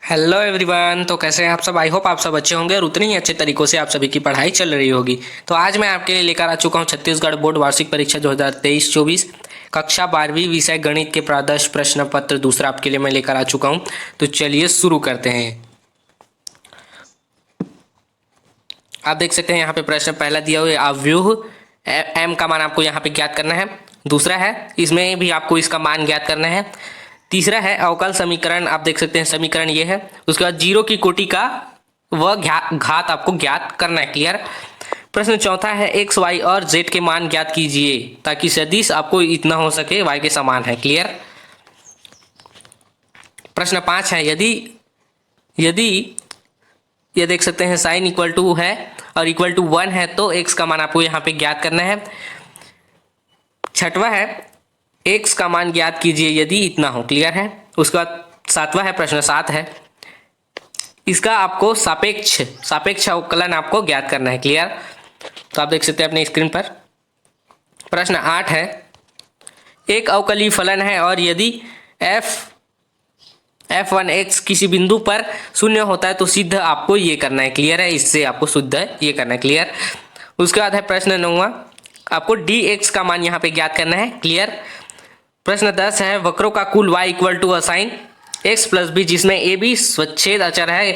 Hello everyone. तो कैसे हैं आप सब? आई होप आप सब अच्छे होंगे और उतने ही अच्छे तरीकों से आप सभी की पढ़ाई चल रही होगी। तो आज मैं आपके लिए लेकर आ चुका हूं छत्तीसगढ़ बोर्ड वार्षिक परीक्षा 2023-24 कक्षा 12वीं विषय गणित के प्रादर्श प्रश्न पत्र दूसरा आपके लिए मैं लेकर आ चुका हूं। तो चलिए शुरू करते हैं। आप देख सकते हैं यहाँ पे प्रश्न पहला दिया हुआ है अव्यूह एम का मान आपको यहाँ पे ज्ञात करना है। दूसरा है इसमें भी आपको इसका मान ज्ञात करना है। तीसरा है अवकल समीकरण, आप देख सकते हैं समीकरण ये है। उसके बाद जीरो की कोटि का वह घात आपको ज्ञात करना है। क्लियर। प्रश्न चौथा है एक्स वाई और जेड के मान ज्ञात कीजिए ताकि सदिश आपको इतना हो सके वाई के समान है। क्लियर। प्रश्न 5 है यदि यदि ये देख सकते हैं साइन इक्वल टू है और इक्वल टू 1 है तो एक्स का मान आपको यहाँ पे ज्ञात करना है। छठवा है एक्स का मान ज्ञात कीजिए यदि इतना हो। क्लियर है। उसके बाद सातवां है प्रश्न 7 है इसका आपको सापेक्ष अवकलन आपको ज्ञात करना है। क्लियर। तो आप देख सकते हैं अपने स्क्रीन पर। प्रश्न 8 है एक अवकली फलन है और यदि f1x किसी बिंदु पर शून्य होता है तो सिद्ध आपको ये करना है। क्लियर है। इससे आपको शुद्ध ये करना है। क्लियर। उसके बाद है प्रश्न 9 आपको dx का मान यहाँ पे ज्ञात करना है। क्लियर। प्रश्न 10 है वक्रों का कुल y equal to a sine x plus b जिसमें a b स्वच्छेद अचर है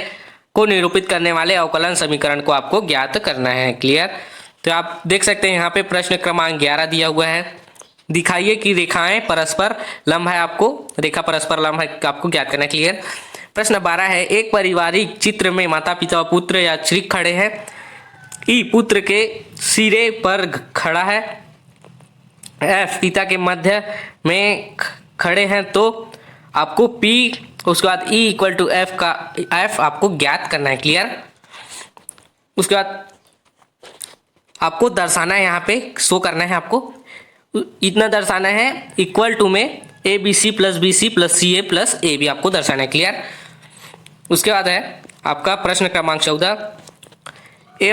को निरूपित करने वाले अवकलन समीकरण को आपको ज्ञात करना है। क्लियर। तो आप देख सकते हैं यहाँ पे प्रश्न क्रमांक 11 दिया हुआ है दिखाइए कि रेखाएं परस्पर लंब है। आपको रेखा परस्पर लंब है आपको ज्ञात करना है। क्लियर। प्रश्न 12 है एक पारिवारिक चित्र में माता पिता और पुत्र या श्रीक खड़े हैं। ई पुत्र के सिरे पर खड़ा है, एफ पिता के मध्य में खड़े हैं तो आपको पी उसके बाद ई इक्वल टू एफ का एफ आपको ज्ञात करना है। क्लियर। उसके बाद आपको दर्शाना है, यहाँ पे शो करना है, आपको इतना दर्शाना है इक्वल टू में a b c plus b c plus c a plus a b आपको दर्शाना है। क्लियर। उसके बाद है आपका प्रश्न क्रमांक 14 ए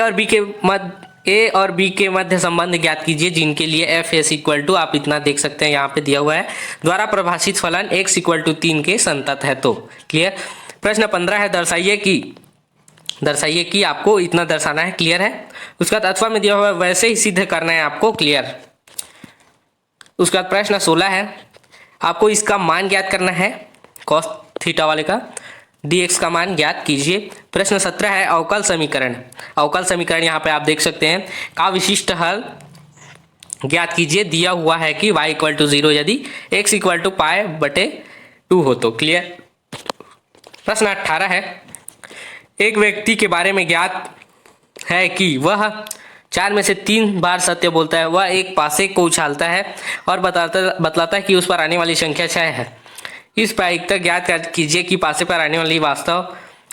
और बी के मध्य संबंध ज्ञात कीजिए जिनके लिए एफ एस इक्वल टू आप इतना देख सकते हैं यहाँ पे दिया हुआ है द्वारा प्रभाषित फलन एक्स इक्वल टू 3 के संतत है। तो क्लियर। प्रश्न 15 है दर्शाइए कि आपको इतना दर्शाना है। क्लियर है। उसके बाद अथवा में दिया हुआ है वैसे ही सिद्ध करना है आपको। क्लियर। उसके बाद प्रश्न 16 है आपको इसका मान ज्ञात करना है cos थीटा वाले का dx का मान ज्ञात कीजिए। प्रश्न 17 है अवकल समीकरण यहाँ पे आप देख सकते हैं का विशिष्ट हल ज्ञात कीजिए। दिया हुआ है कि y इक्वल टू 0 यदि x इक्वल टू पाई बटे 2 हो तो। क्लियर। प्रश्न 18 है एक व्यक्ति के बारे में ज्ञात है कि वह 4 में से 3 बार सत्य बोलता है। वह एक पासे को उछालता है और बतलाता है कि उस पर आने वाली संख्या 6 है। इस प्रायिकता ज्ञात कीजिए कि पासे पर आने वाली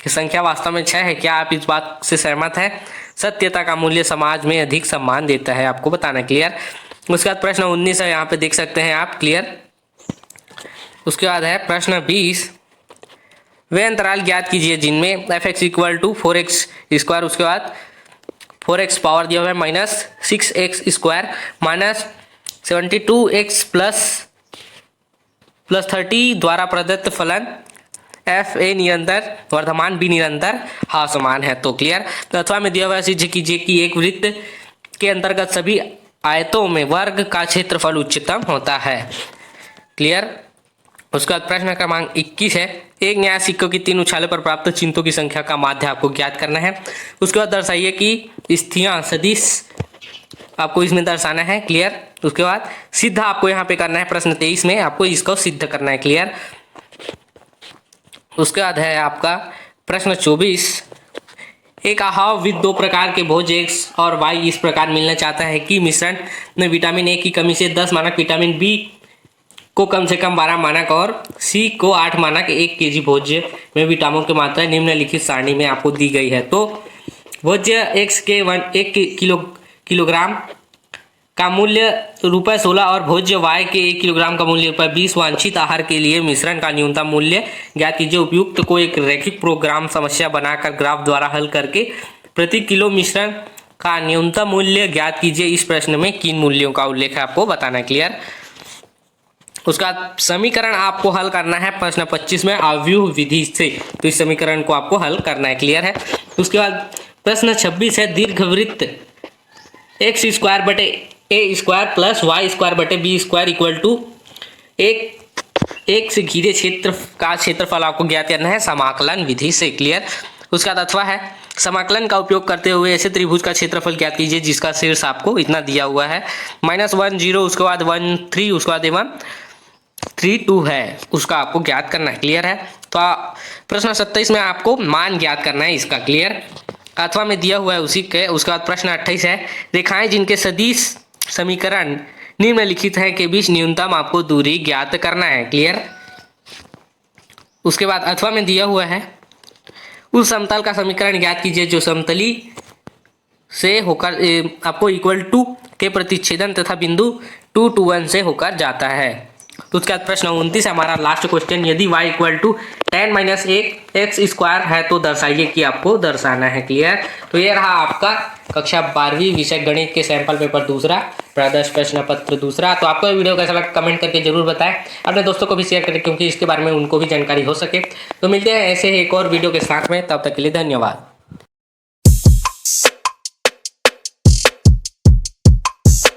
संख्या वास्तव में 6 है। क्या आप इस बात से सहमत हैं? सत्यता का मूल्य समाज में अधिक सम्मान देता है आपको बताना। क्लियर। उसके बाद प्रश्न 19 है यहाँ पे देख सकते हैं आप। क्लियर। उसके बाद है प्रश्न 20 वे अंतराल ज्ञात कीजिए जिनमें f x equal to 4x square उसके बाद 4x पावर दिया हुआ है minus 6x square minus 72x plus 30 द्वारा प्रदत्त फलन एफ ए निरंतर वर्धमान बी निरंतर हाँ समान है। तो क्लियर। तो अथवा में दिया हुआ सिद्ध कीजिए कि एक वृत्त के अंतर्गत सभी आयतों में वर्ग का क्षेत्रफल उच्चतम होता है। क्लियर। उसका प्रश्न क्रमांक 21 है एक न्याय सिक्कों की 3 उछाले पर प्राप्त चिन्हों की संख्या का माध्य आपको ज्ञात करना है। उसके बाद दर्शाइए कि स्थितियां सदिश आपको इसमें दर्शाना है। क्लियर। उसके बाद सिद्ध आपको यहाँ पे करना है। प्रश्न 23 में आपको इसको सिद्ध करना है। क्लियर। उसके बाद है आपका प्रश्न 24 एक आहारविद 2 प्रकार के भोज्य एक्स और वाई इस प्रकार मिलना चाहता है कि मिश्रण में विटामिन ए की कमी से 10 मानक विटामिन बी को कम से कम 12 मानक और सी को 8 मानक 1 केजी भोज्य में विटामिन की मात्रा निम्नलिखित सारणी में आपको दी गई है। तो भोज्य एक्स के 1 किलोग्राम का मूल्य ₹16 और भोज्य वाई के 1 किलोग्राम का मूल्य ₹20 वांछित आहार के लिए मिश्रण का न्यूनतम मूल्य ज्ञात कीजिए। उपयुक्त को एक रैखिक प्रोग्राम समस्या बनाकर ग्राफ द्वारा हल करके प्रति किलो मिश्रण का न्यूनतम मूल्य ज्ञात कीजिए। इस प्रश्न में किन मूल्यों का उल्लेख है आपको बताना है। क्लियर। उसका समीकरण आपको हल करना है प्रश्न 25 में अव्यूह विधि से। तो इस समीकरण को आपको हल करना है, क्लियर है। उसके बाद प्रश्न 26 है दीर्घवृत्त एक्स स्क्वायर बटे ए स्क्वायर प्लस वाई स्क्वायर बटे बी स्क्वायर इक्वल टू एक से घिरे क्षेत्र का क्षेत्रफल आपको ज्ञात करना है समाकलन विधि से, क्लियर। उसका बाद अथवा है समाकलन का उपयोग करते हुए ऐसे त्रिभुज का क्षेत्रफल ज्ञात कीजिए जिसका शीर्ष आपको इतना दिया हुआ है -1 0, उसके बाद 1 3, उसके बाद 1 3 2 है, उसका आपको ज्ञात करना है, क्लियर है। तो प्रश्न 27 में आपको मान ज्ञात करना है इसका, क्लियर। अथवा में दिया हुआ है उसी के। उसके बाद प्रश्न 28 है रेखाएं जिनके सदिश समीकरण निम्नलिखित है के बीच न्यूनतम आपको दूरी ज्ञात करना है, क्लियर। उसके बाद अथवा में दिया हुआ है उस समतल का समीकरण ज्ञात कीजिए जो समतली से होकर आपको इक्वल टू के प्रतिच्छेदन तथा बिंदु 2 2 1 से होकर जाता है। तो उसके बाद प्रश्न 29 हमारा लास्ट क्वेश्चन, यदि y equal to 10 - 1 x square है तो दर्शाइए कि आपको दर्शाना है, क्लियर। तो ये रहा आपका कक्षा 12वीं विषय गणित के सैंपल पेपर दूसरा, प्रदर्श प्रश्न पत्र दूसरा। तो आपको ये वीडियो कैसा लगा कमेंट करके जरूर बताएं, अपने दोस्तों को भी शेयर करें क्योंकि इसके बारे में उनको भी जानकारी हो सके। तो मिलते हैं ऐसे ही एक और वीडियो के साथ में, तब तक के लिए धन्यवाद।